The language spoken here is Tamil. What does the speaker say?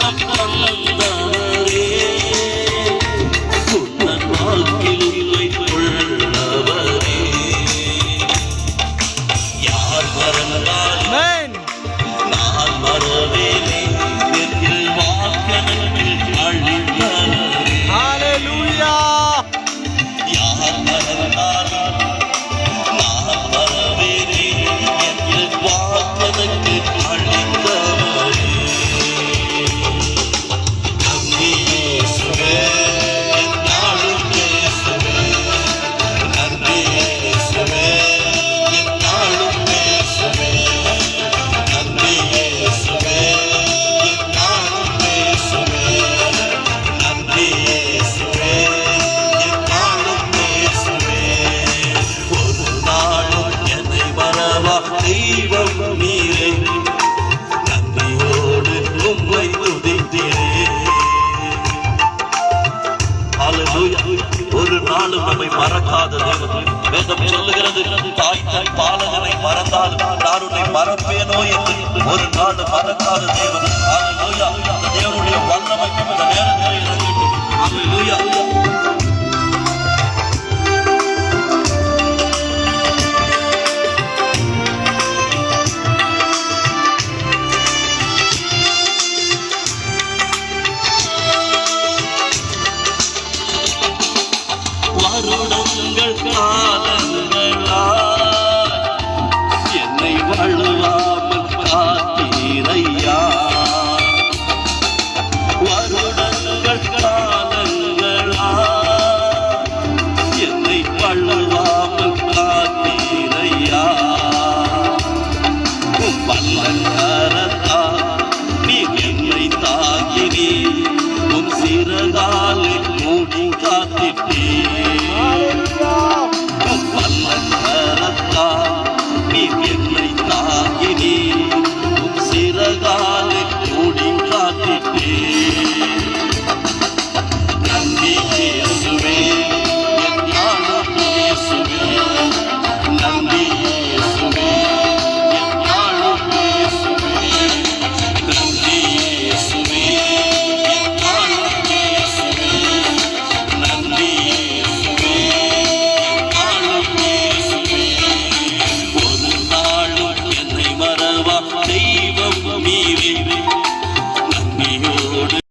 பக்கம் வந்தவரே உன்ன வாக்கில் உள்ளவரே யார் மறந்தாலும் நான் மறவேனே என்று வாக்கெனவில் அழித்தவரே ஹல்லேலூயா யார் மறந்தாலும் நான் மறவேனே என்று வாக்கெனவில் அழித்தவரே நன்றி இயேசுவே என்னாலும் இயேசுவே நன்றி இயேசுவே என்னாலும் இயேசுவே நன்றி இயேசுவே என்னாலும் இயேசுவே நன்றி இயேசுவே என்னாலும் இயேசுவே ஒரு நாளும் என்னை மறவா தெய்வம் நீரே நன்றியோடு உம்மை துதிக்கிறேன். ஹல்லேலூயா. ஒரு நாளும் நம்மை மறக்காத தேவன். வேதம் சொல்லுகிறது தாய் தன் பாலகனை மறந்தாலும் நான் உன்னை மறப்பேனோ என்று ஒரு நாள் மறக்காத தேவன். ஹல்லேலூயா. அந்த தேவனுடைய வல்லமை இந்த நேரத்தில் இறங்கட்டும். ஹல்லேலூயா. வருடங்கள் காலங்களா என்னை வழுவாமல் காத்தீரையா வருடங்கள் காலங்களா என்னை வழுவாமல் காத்தீரையா வல்லங்கரத்தா நீ என்னை தாக்கினீ உன் சிறகாலை மூடி காத்திட்டே வல்லங்கரத்தா நீ என்னை தாக்கினீ உன் சிறகாலை மூடி காத்திட்டே நன்றி இயேசுவே என்னாலும் இயேசுவே நன்றி இயேசுவே என்னாலும் இயேசுவே நன்றி இயேசுவே என்னாலும் இயேசுவே நன்றி இயேசுவே என்னாலும் இயேசுவே ஒரு நாளும் என்னை மறவா தெய்வம் நீரே நன்றியோடு